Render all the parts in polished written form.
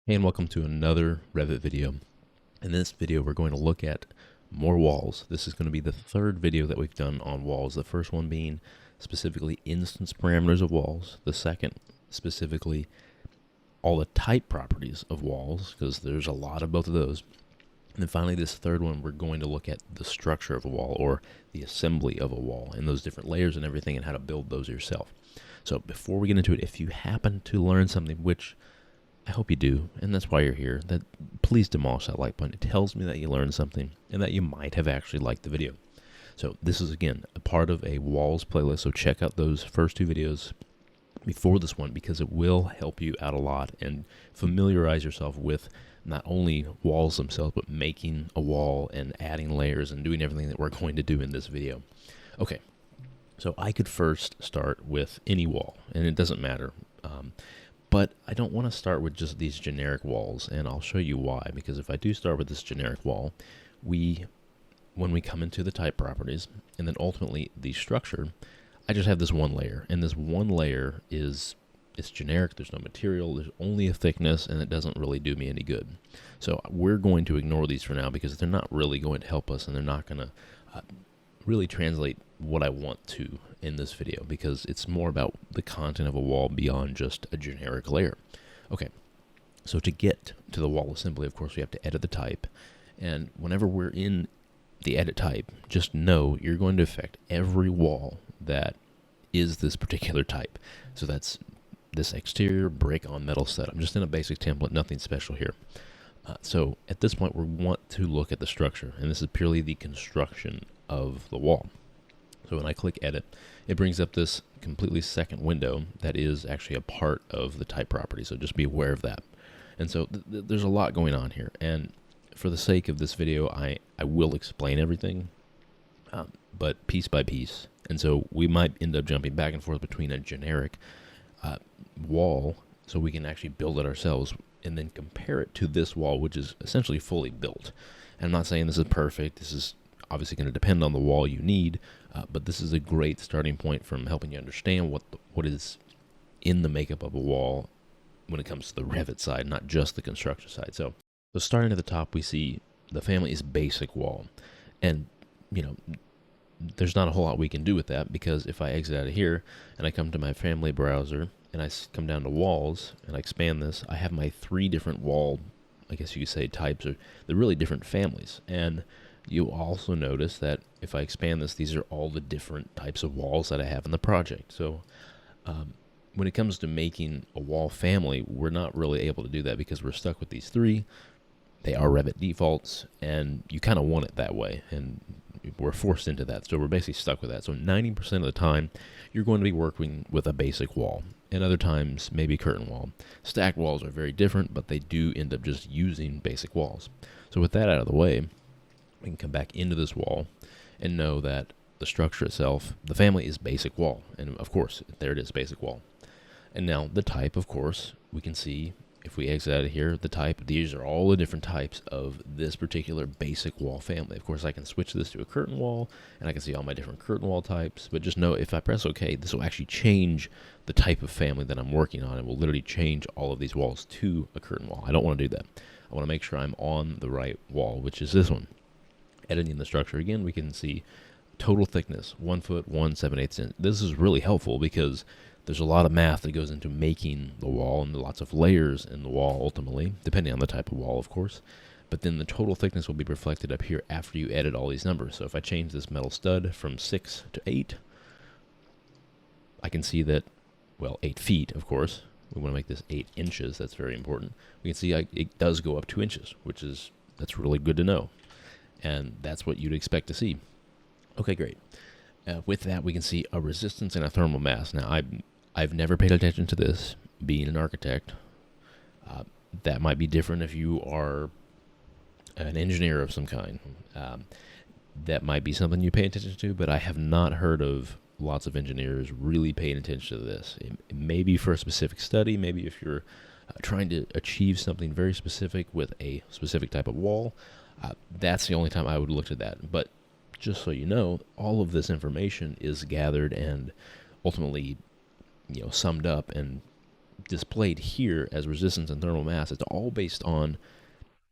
Hey, and welcome to another Revit video. In this video, we're going to look at more walls. This is going to be the third video that we've done on walls. The first one being specifically instance parameters of walls. The second, specifically all the type properties of walls, because there's a lot of both of those. And then finally, this third one, we're going to look at the structure of a wall, or the assembly of a wall, and those different layers and everything, and how to build those yourself. So before we get into it, if you happen to learn something, which I hope you do, and that's why you're here, that please demolish that like button. It tells me that you learned something and that you might have actually liked the video. So this is, again, a part of a walls playlist, so check out those first two videos before this one, because it will help you out a lot and familiarize yourself with not only walls themselves, but making a wall and adding layers and doing everything that we're going to do in this video. Okay, so I could first start with any wall, and it doesn't matter. But I don't want to start with just these generic walls, and I'll show you why. Because if I do start with this generic wall, when we come into the type properties, and then ultimately the structure, I just have this one layer, and this one layer it's generic. There's no material, there's only a thickness, and it doesn't really do me any good. So we're going to ignore these for now, because they're not really going to help us, and they're not going to really translate what I want to in this video, because it's more about the content of a wall beyond just a generic layer. Okay, so to get to the wall assembly, of course, we have to edit the type, and whenever we're in the edit type, just know you're going to affect every wall that is this particular type. So that's this exterior brick on metal set. I'm just in a basic template, nothing special here. So at this point, we want to look at the structure, and this is purely the construction of the wall. So when I click edit, it brings up this completely second window that is actually a part of the type property, so just be aware of that. And so there's a lot going on here, and for the sake of this video, I will explain everything, but piece by piece. And so we might end up jumping back and forth between a generic wall, so we can actually build it ourselves, and then compare it to this wall, which is essentially fully built. And I'm not saying this is perfect. This is obviously going to depend on the wall you need, but this is a great starting point from helping you understand what is in the makeup of a wall when it comes to the Revit side, not just the construction side. So starting at the top, we see the family is basic wall, and there's not a whole lot we can do with that, because if I exit out of here and I come to my family browser and I come down to walls and I expand this, I have my three different wall, I guess you could say, types, or they're really different families. And you'll also notice that if I expand this, these are all the different types of walls that I have in the project. So when it comes to making a wall family, we're not really able to do that, because we're stuck with these three. They are Revit defaults, and you kind of want it that way, and we're forced into that. So we're basically stuck with that. So 90% of the time, you're going to be working with a basic wall, and other times maybe curtain wall. Stacked walls are very different, but they do end up just using basic walls. So with that out of the way, we can come back into this wall and know that the structure itself, the family, is basic wall. And of course, there it is, basic wall. And now the type, of course, we can see if we exit out of here, the type, these are all the different types of this particular basic wall family. Of course, I can switch this to a curtain wall, and I can see all my different curtain wall types. But just know, if I press OK, this will actually change the type of family that I'm working on. It will literally change all of these walls to a curtain wall. I don't want to do that. I want to make sure I'm on the right wall, which is this one. Editing the structure again, we can see total thickness, 1 foot, 1/7/8 inch. This is really helpful, because there's a lot of math that goes into making the wall, and lots of layers in the wall ultimately, depending on the type of wall, of course. But then the total thickness will be reflected up here after you edit all these numbers. So if I change this metal stud from 6 to 8, I can see that, well, 8 feet, of course. We want to make this 8 inches. That's very important. We can see it does go up 2 inches, that's really good to know. And that's what you'd expect to see. Okay, great. With that, we can see a resistance and a thermal mass. Now, I've never paid attention to this, being an architect. That might be different if you are an engineer of some kind. That might be something you pay attention to, but I have not heard of lots of engineers really paying attention to this. It may be for a specific study, maybe if you're trying to achieve something very specific with a specific type of wall. That's the only time I would look at that. But just so you know, all of this information is gathered and ultimately, summed up and displayed here as resistance and thermal mass, it's all based on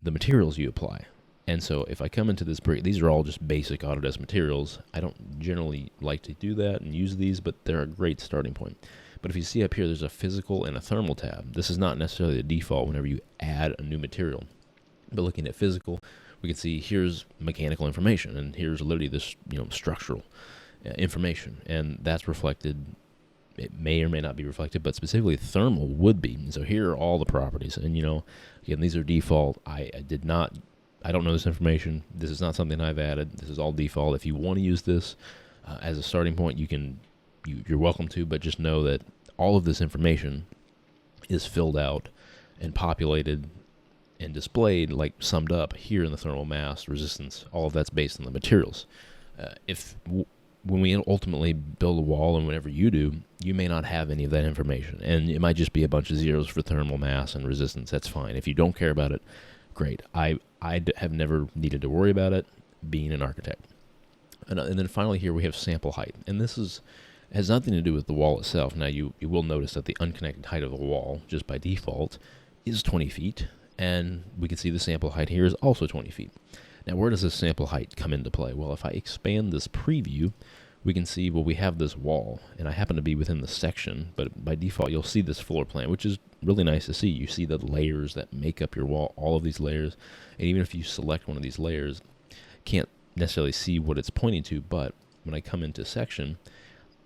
the materials you apply. And so if I come into this brick, these are all just basic Autodesk materials. I don't generally like to do that and use these, but they're a great starting point. But if you see up here, there's a physical and a thermal tab. This is not necessarily the default whenever you add a new material. But looking at physical, we can see here's mechanical information, and here's literally this, structural information, and that's reflected. It may or may not be reflected, but specifically thermal would be. And so here are all the properties, and again, these are default. I don't know this information. This is not something I've added. This is all default. If you want to use this as a starting point, you're welcome to, but just know that all of this information is filled out and populated and displayed, like summed up here in the thermal mass, resistance. All of that's based on the materials. When we ultimately build a wall, and whenever you do, you may not have any of that information, and it might just be a bunch of zeros for thermal mass and resistance. That's fine. If you don't care about it, great. I have never needed to worry about it being an architect. And then finally here we have sample height, and this has nothing to do with the wall itself. Now you will notice that the unconnected height of the wall, just by default, is 20 feet, and we can see the sample height here is also 20 feet. Now where does this sample height come into play? Well, if I expand this preview, we can see, well, we have this wall, and I happen to be within the section, but by default you'll see this floor plan, which is really nice to see. You see the layers that make up your wall, all of these layers, and even if you select one of these layers, can't necessarily see what it's pointing to, but when I come into section,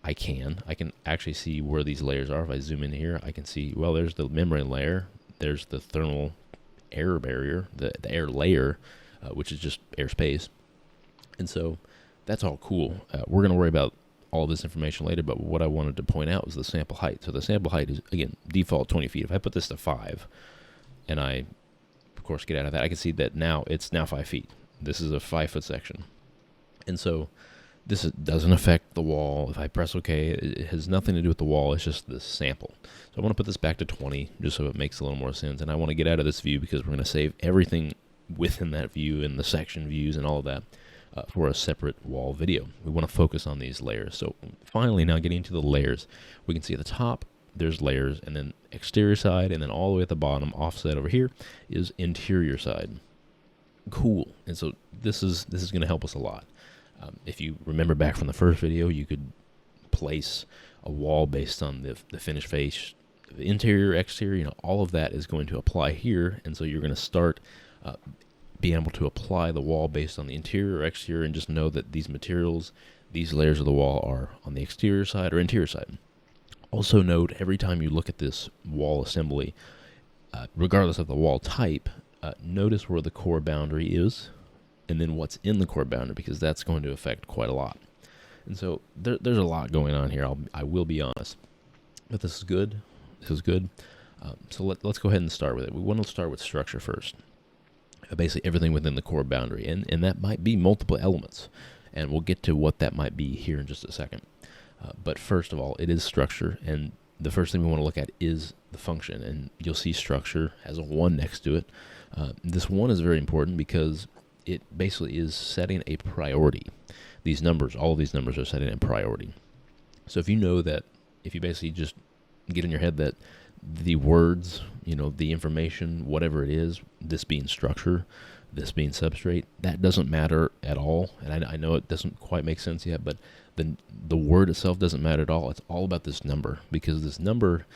I can actually see where these layers are. If I zoom in here, I can see, well, there's the membrane layer, there's the thermal air barrier, the air layer, which is just airspace, and so that's all cool. We're going to worry about all of this information later, but what I wanted to point out was the sample height. So the sample height is, again, default 20 feet. If I put this to 5, and I, of course, get out of that, I can see that it's now 5 feet. This is a 5-foot section. And so this doesn't affect the wall. If I press OK, it has nothing to do with the wall. It's just this sample. So I want to put this back to 20, just so it makes a little more sense. And I want to get out of this view because we're going to save everything within that view and the section views and all of that for a separate wall video. We want to focus on these layers. So finally, now getting to the layers, we can see at the top there's layers, and then exterior side, and then all the way at the bottom, offset over here, is interior side. Cool. And so this is going to help us a lot. If you remember back from the first video, you could place a wall based on the finished face, the interior, exterior, all of that is going to apply here, and so you're going to start being able to apply the wall based on the interior or exterior, and just know that these materials, these layers of the wall are on the exterior side or interior side. Also note, every time you look at this wall assembly, regardless of the wall type, notice where the core boundary is, and then what's in the core boundary, because that's going to affect quite a lot. And so there's a lot going on here, I will be honest. But this is good. This is good. So let's go ahead and start with it. We want to start with structure first. Basically everything within the core boundary, and that might be multiple elements, and we'll get to what that might be here in just a second. But first of all, it is structure, and the first thing we want to look at is the function, and you'll see structure has a 1 next to it. This 1 is very important because it basically is setting a priority. These numbers, all of these numbers are setting a priority. So if you know that, if you basically just get in your head that the words, the information, whatever it is, this being structure, this being substrate, that doesn't matter at all. And I know it doesn't quite make sense yet, but the word itself doesn't matter at all. It's all about this number, because this number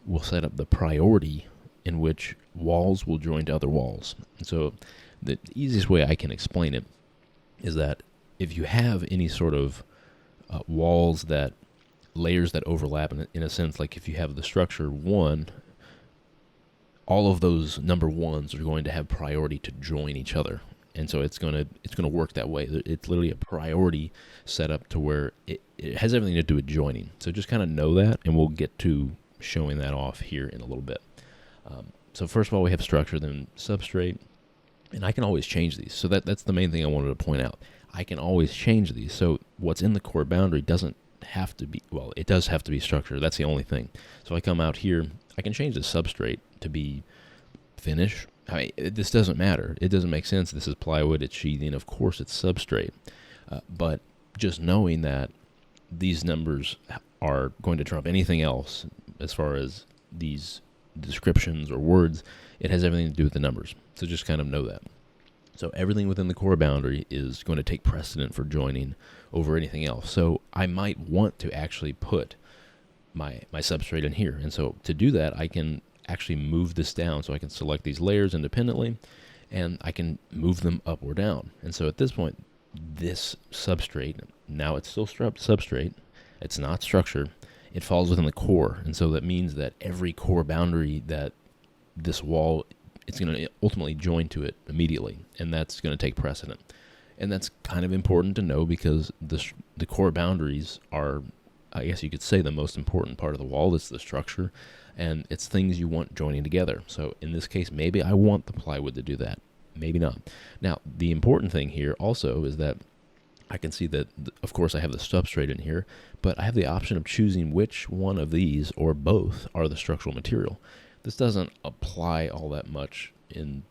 will set up the priority in which walls will join to other walls. And so the easiest way I can explain it is that if you have any sort of walls that layers that overlap in a sense, like if you have the structure 1, all of those number 1s are going to have priority to join each other, and so it's going to work that way. It's literally a priority set up to where it has everything to do with joining. So just kind of know that, and we'll get to showing that off here in a little bit. So first of all, we have structure, then substrate, and I can always change these. So that's the main thing I wanted to point out. I can always change these. So what's in the core boundary doesn't have to be, well, it does have to be structure. That's the only thing. So I come out here, I can change the substrate to be finish. This doesn't matter. It doesn't make sense. This is plywood, it's sheathing. Of course, it's substrate. But just knowing that these numbers are going to trump anything else as far as these descriptions or words, it has everything to do with the numbers. So just kind of know that. So everything within the core boundary is going to take precedent for joining over anything else. So I might want to actually put my substrate in here. And so to do that, I can actually move this down. So I can select these layers independently, and I can move them up or down. And so at this point, this substrate, now it's still substrate, it's not structure, it falls within the core. And so that means that every core boundary that this wall, it's going to ultimately join to it immediately, and that's going to take precedent. And that's kind of important to know, because the core boundaries are, I guess you could say, the most important part of the wall. It's the structure, and it's things you want joining together. So in this case, maybe I want the plywood to do that, maybe not. Now, the important thing here also is that I can see that, of course, I have the substrate in here, but I have the option of choosing which one of these or both are the structural material. This doesn't apply all that much in,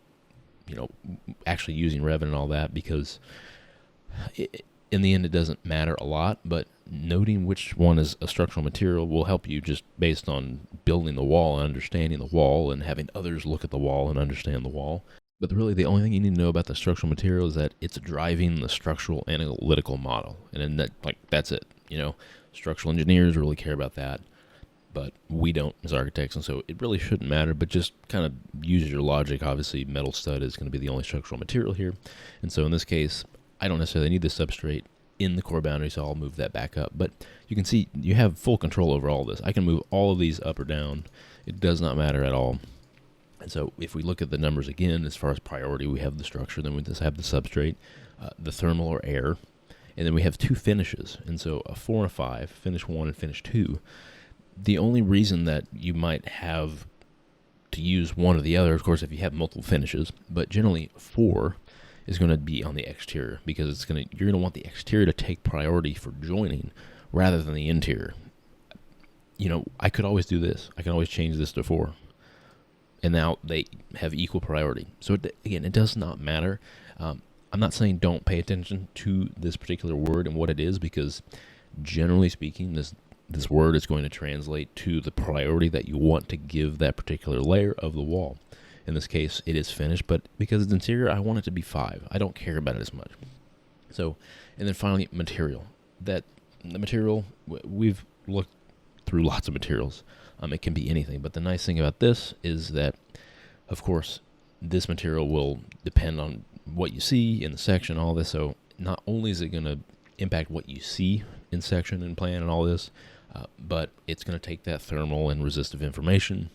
actually using Revit and all that, because in the end, it doesn't matter a lot, but noting which one is a structural material will help you just based on building the wall and understanding the wall and having others look at the wall and understand the wall. But really, the only thing you need to know about the structural material is that it's driving the structural analytical model. And then that's it. Structural engineers really care about that, but we don't as architects, and so it really shouldn't matter. But just kind of use your logic. Obviously, metal stud is going to be the only structural material here. And so in this case, I don't necessarily need the substrate in the core boundary, so I'll move that back up. But you can see you have full control over all this. I can move all of these up or down. It does not matter at all. And so if we look at the numbers again, as far as priority, we have the structure, then we just have the substrate, the thermal or air, and then we have two finishes. And so a 4 and a 5, finish 1 and finish 2. The only reason that you might have to use one or the other, of course, if you have multiple finishes, but generally 4 is going to be on the exterior, because you're going to want the exterior to take priority for joining rather than the interior. I could always do this. I can always change this to 4. And now they have equal priority. So again, it does not matter. I'm not saying don't pay attention to this particular word and what it is, because generally speaking, this word is going to translate to the priority that you want to give that particular layer of the wall. In this case, it is finished, but because it's interior, I want it to be 5. I don't care about it as much. So, and then finally, material. The material, we've looked through lots of materials. It can be anything, but the nice thing about this is that, of course, this material will depend on what you see in the section, all this. So not only is it going to impact what you see in section and plan and all this, but it's going to take that thermal and resistive information.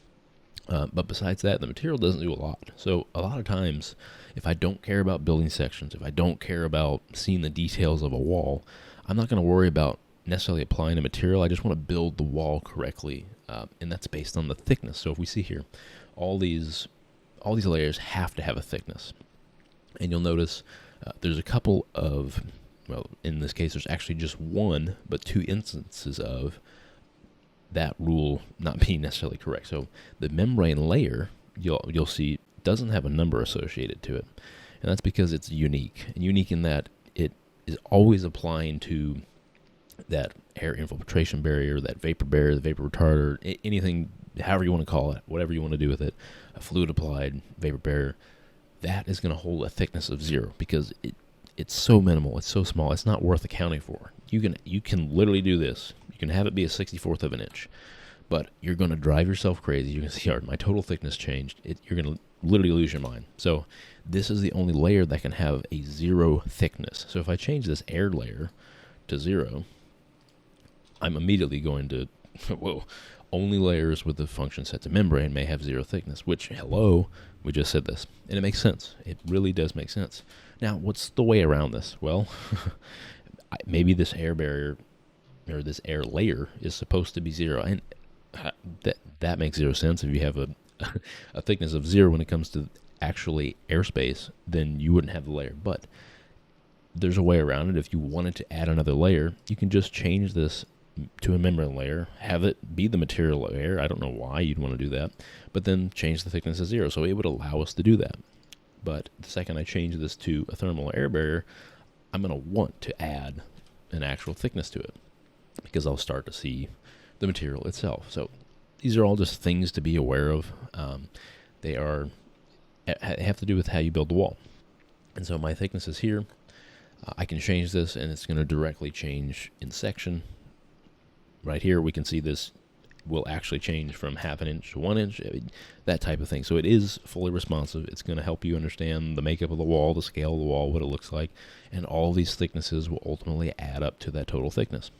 But besides that, the material doesn't do a lot. So a lot of times, if I don't care about building sections, if I don't care about seeing the details of a wall, I'm not going to worry about necessarily applying a material. I just want to build the wall correctly, and that's based on the thickness. So if we see here, all these layers have to have a thickness, and you'll notice there's a couple of, well, in this case, there's actually just one, but 2 instances of that rule not being necessarily correct. So the membrane layer, you'll see, doesn't have a number associated to it, and that's because it's unique in that it is always applying to that air infiltration barrier, that vapor barrier, the vapor retarder, anything, however you want to call it, whatever you want to do with it, a fluid applied vapor barrier, that is going to hold a thickness of 0, because it's so minimal, it's so small, it's not worth accounting for. You can literally do this. You can have it be a 64th of an inch, but you're going to drive yourself crazy. You're going to see, my total thickness changed. You're going to literally lose your mind. So this is the only layer that can have a 0 thickness. So if I change this air layer to 0, I'm immediately going to, only layers with the function set to membrane may have 0 thickness, which, we just said this. And it makes sense. It really does make sense. Now, what's the way around this? Well, maybe this air barrier, or this air layer, is supposed to be 0. And that makes 0 sense. If you have a thickness of 0 when it comes to actually airspace, then you wouldn't have the layer. But there's a way around it. If you wanted to add another layer, you can just change this to a membrane layer, have it be the material layer. I don't know why you'd want to do that, but then change the thickness to 0. So it would allow us to do that. But the second I change this to a thermal air barrier, I'm going to want to add an actual thickness to it, because I'll start to see the material itself. So these are all just things to be aware of. They have to do with how you build the wall. And so my thickness is here. I can change this, and it's going to directly change in section. Right here, we can see this will actually change from 1/2 inch to 1 inch, that type of thing. So it is fully responsive. It's going to help you understand the makeup of the wall, the scale of the wall, what it looks like, and all these thicknesses will ultimately add up to that total thickness.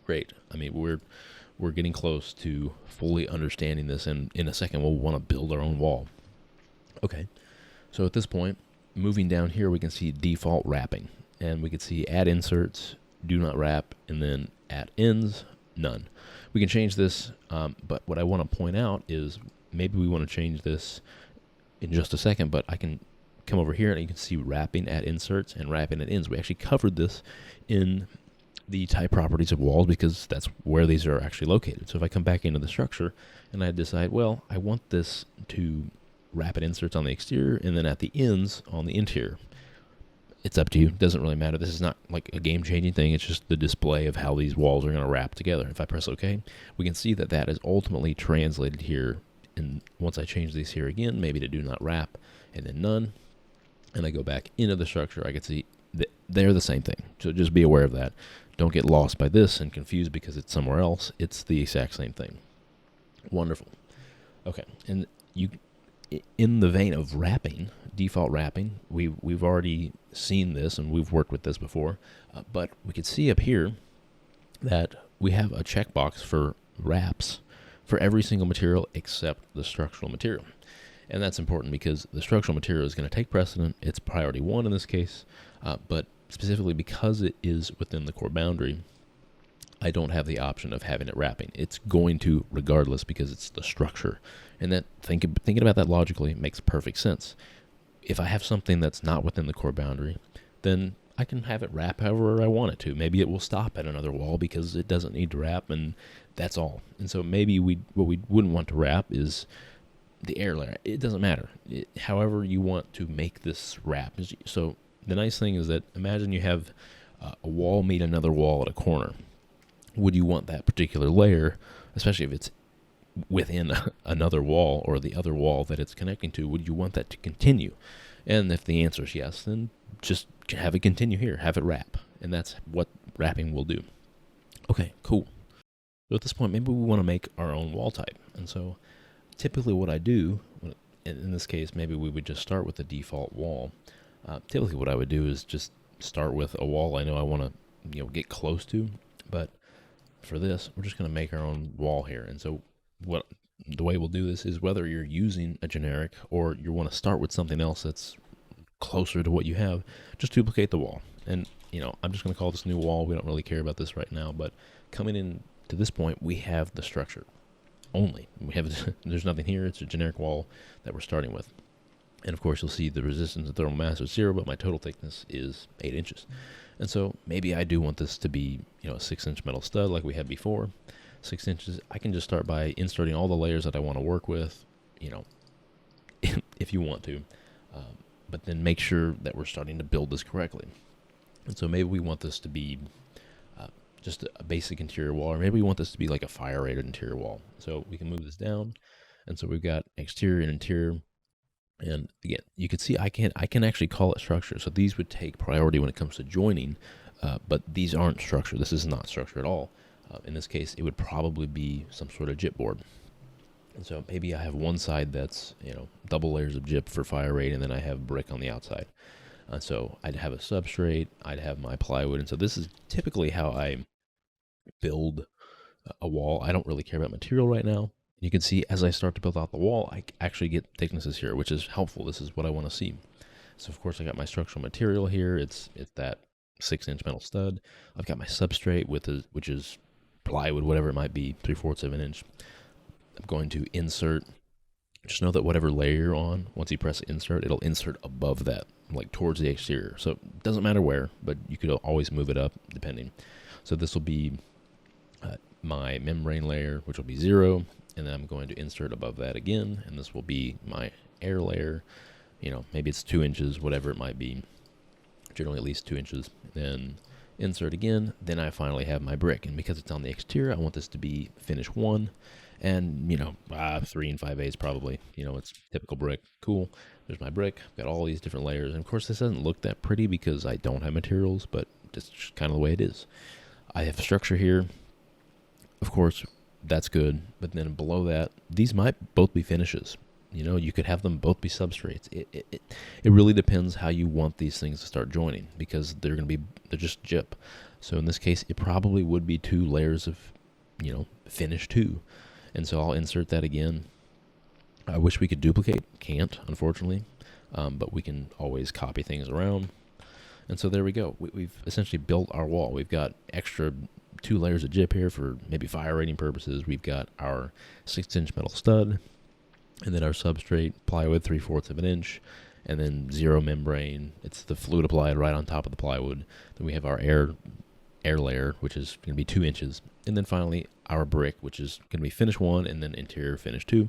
Great. I mean, we're getting close to fully understanding this, and in a second we'll want to build our own wall. Okay, so at this point, moving down here, we can see default wrapping, and we can see add inserts, do not wrap, and then at ends, none. We can change this, but what I want to point out is maybe we want to change this in just a second, but I can come over here and you can see wrapping at inserts and wrapping at ends. We actually covered this in the type properties of walls because that's where these are actually located. So if I come back into the structure and I decide, well, I want this to wrap at inserts on the exterior and then at the ends on the interior, it's up to you. It doesn't really matter. This is not like a game-changing thing. It's just the display of how these walls are going to wrap together. If I press OK, we can see that that is ultimately translated here. And once I change these here again, maybe to do not wrap and then none, and I go back into the structure, I can see that they're the same thing. So just be aware of that. Don't get lost by this and confused because it's somewhere else. It's the exact same thing. Wonderful. Okay, and you, in the vein of wrapping, default wrapping, we've already seen this and we've worked with this before, but we can see up here that we have a checkbox for wraps for every single material except the structural material. And that's important because the structural material is going to take precedent. It's priority 1 in this case, but specifically because it is within the core boundary, I don't have the option of having it wrapping. It's going to regardless because it's the structure. And that thinking about that logically makes perfect sense. If I have something that's not within the core boundary, then I can have it wrap however I want it to. Maybe it will stop at another wall because it doesn't need to wrap, and that's all. And so maybe what we wouldn't want to wrap is the air layer. It doesn't matter. However you want to make this wrap. So the nice thing is that imagine you have a wall meet another wall at a corner. Would you want that particular layer, especially if it's within another wall or the other wall that it's connecting to, would you want that to continue? And if the answer is yes, then just have it continue here, have it wrap. And that's what wrapping will do. Okay, cool. So at this point, maybe we want to make our own wall type. And so typically what I do, in this case, maybe we would just start with the default wall. Typically what I would do is just start with a wall I know I want to get close to, but for this, we're just going to make our own wall here. And so the way we'll do this is whether you're using a generic or you want to start with something else that's closer to what you have, just duplicate the wall. And, I'm just going to call this new wall. We don't really care about this right now, but coming in to this point, we have the structure only. There's nothing here. It's a generic wall that we're starting with. And of course, you'll see the resistance and thermal mass is 0, but my total thickness is 8 inches. And so maybe I do want this to be, a 6-inch metal stud like we had before. 6 inches. I can just start by inserting all the layers that I want to work with, if you want to. But then make sure that we're starting to build this correctly. And so maybe we want this to be just a basic interior wall, or maybe we want this to be like a fire-rated interior wall. So we can move this down. And so we've got exterior and interior. And again, you can see I can actually call it structure. So these would take priority when it comes to joining, but these aren't structure. This is not structure at all. In this case, it would probably be some sort of gyp board. And so maybe I have one side that's, double layers of gyp for fire rate, and then I have brick on the outside. So I'd have a substrate, I'd have my plywood. And so this is typically how I build a wall. I don't really care about material right now. You can see as I start to build out the wall, I actually get thicknesses here, which is helpful. This is what I want to see. So of course I got my structural material here. It's that 6-inch metal stud. I've got my substrate which is plywood, whatever it might be, 3/4 of an inch. I'm going to insert. Just know that whatever layer you're on, once you press insert, it'll insert above that, like towards the exterior. So it doesn't matter where, but you could always move it up depending. So this will be my membrane layer, which will be 0. And then I'm going to insert above that again, and this will be my air layer. Maybe it's 2 inches, whatever it might be. Generally at least 2 inches. Then insert again. Then I finally have my brick. And because it's on the exterior, I want this to be finish 1. And, 3 and 5/8 probably, it's typical brick. Cool. There's my brick. Got all these different layers. And of course, this doesn't look that pretty because I don't have materials, but it's just kind of the way it is. I have structure here. Of course, that's good. But then below that, these might both be finishes. You could have them both be substrates. It really depends how you want these things to start joining, because they're just gyp. So in this case, it probably would be 2 layers of, finish 2. And so I'll insert that again. I wish we could duplicate. Can't, unfortunately. But we can always copy things around. And so there we go. We've essentially built our wall. We've got extra 2 layers of gyp here for maybe fire rating purposes. We've got our 6-inch metal stud, and then our substrate, plywood 3/4 of an inch, and then zero membrane. It's the fluid applied right on top of the plywood. Then we have our air layer, which is going to be 2 inches. And then finally, our brick, which is going to be finish 1 and then interior finish 2.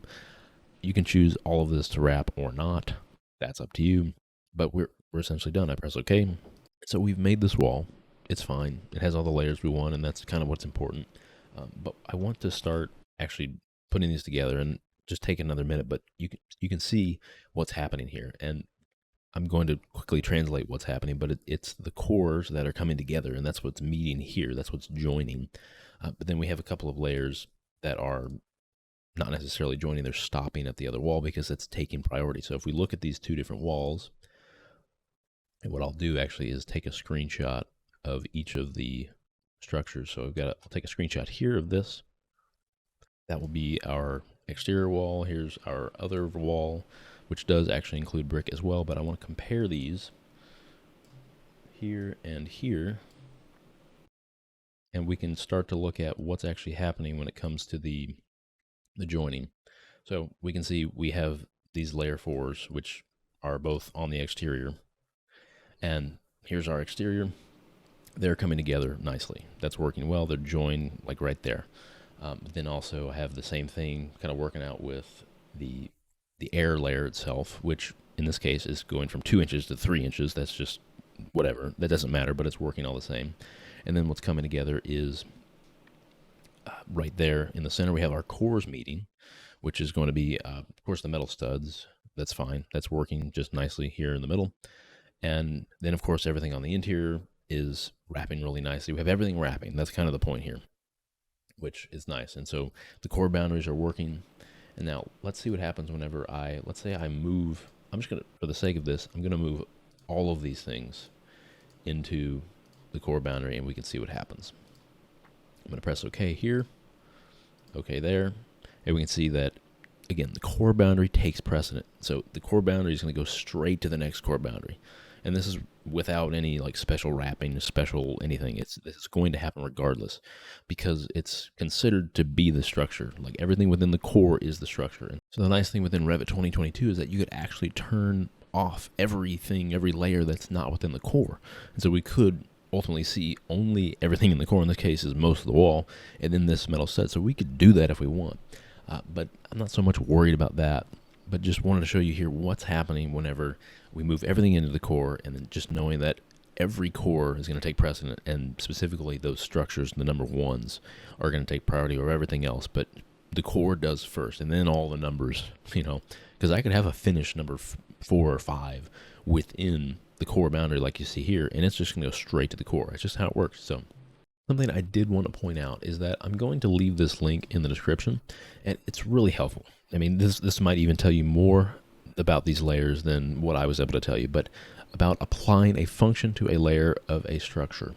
You can choose all of this to wrap or not. That's up to you. But we're essentially done. I press OK. So we've made this wall. It's fine. It has all the layers we want, and that's kind of what's important. But I want to start actually putting these together, and just take another minute, but you can see what's happening here. And I'm going to quickly translate what's happening, but it's the cores that are coming together, and that's what's meeting here. That's what's joining. But then we have a couple of layers that are not necessarily joining. They're stopping at the other wall because it's taking priority. So if we look at these 2 different walls, and what I'll do actually is take a screenshot of each of the structures. So I'll take a screenshot here of this. That will be our exterior wall. Here's our other wall, which does actually include brick as well, but I want to compare these here and here, and we can start to look at what's actually happening when it comes to the joining. So we can see we have these layer 4s, which are both on the exterior, and here's our exterior. They're coming together nicely. That's working well. They're joined like right there. But then also have the same thing kind of working out with the air layer itself, which in this case is going from 2 inches to 3 inches. That's just whatever. That doesn't matter, but it's working all the same. And then what's coming together is right there in the center, we have our cores meeting, which is going to be, of course, the metal studs. That's fine. That's working just nicely here in the middle. And then, of course, everything on the interior is wrapping really nicely. We have everything wrapping. That's kind of the point here, which is nice. And so the core boundaries are working. And now let's see what happens whenever let's say I move. I'm just going to, for the sake of this, I'm going to move all of these things into the core boundary, and we can see what happens. I'm going to press OK here, OK there, and we can see that, again, the core boundary takes precedent. So the core boundary is going to go straight to the next core boundary. And this is without any like special wrapping, special anything. This is going to happen regardless, because it's considered to be the structure. Like everything within the core is the structure. And so the nice thing within Revit 2022 is that you could actually turn off everything, every layer that's not within the core. And so we could ultimately see only everything in the core. In this case is most of the wall, and then this metal set. So we could do that if we want. But I'm not so much worried about that, but just wanted to show you here what's happening whenever we move everything into the core, and then just knowing that every core is going to take precedent, and specifically those structures, the number 1s, are going to take priority over everything else. But the core does first, and then all the numbers, because I could have a finish number 4 or 5 within the core boundary like you see here, and it's just going to go straight to the core. It's just how it works. So something I did want to point out is that I'm going to leave this link in the description, and it's really helpful. I mean, this might even tell you more about these layers than what I was able to tell you, but about applying a function to a layer of a structure,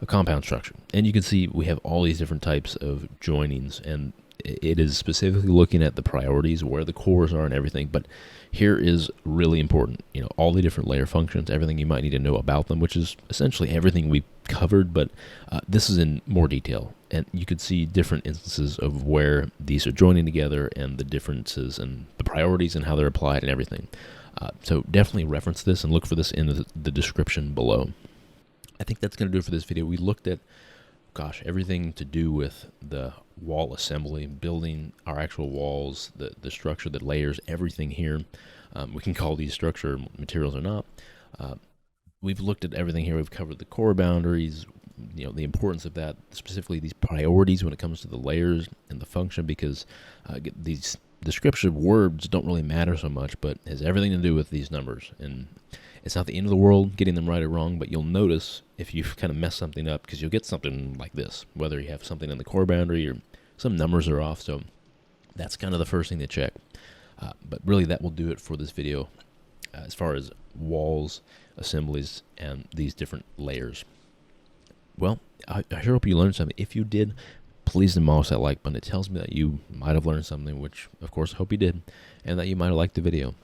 a compound structure. And you can see we have all these different types of joinings, and it is specifically looking at the priorities, where the cores are and everything. But here is really important, all the different layer functions, everything you might need to know about them, which is essentially everything we covered, but this is in more detail. And you could see different instances of where these are joining together, and the differences and the priorities and how they're applied and everything. So definitely reference this and look for this in the description below. I think that's going to do it for this video. We looked at, everything to do with the wall assembly, building our actual walls, the structure, the layers, everything here. We can call these structure materials or not. We've looked at everything here. We've covered the core boundaries, the importance of that, specifically these priorities when it comes to the layers and the function, because these descriptive words don't really matter so much, but it has everything to do with these numbers. And it's not the end of the world getting them right or wrong, but you'll notice if you kind of mess something up, because you'll get something like this, whether you have something in the core boundary or some numbers are off. So that's kind of the first thing to check. But really, that will do it for this video as far as walls, assemblies, and these different layers. Well, I sure hope you learned something. If you did, please demolish that like button. It tells me that you might have learned something, which of course I hope you did, and that you might have liked the video.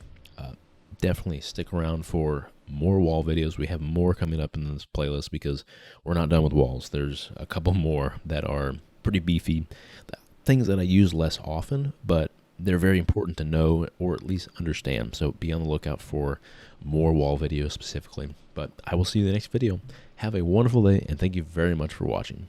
Definitely stick around for more wall videos. We have more coming up in this playlist because we're not done with walls. There's a couple more that are pretty beefy, things that I use less often, but they're very important to know or at least understand. So be on the lookout for more wall videos specifically. But I will see you in the next video. Have a wonderful day, and thank you very much for watching.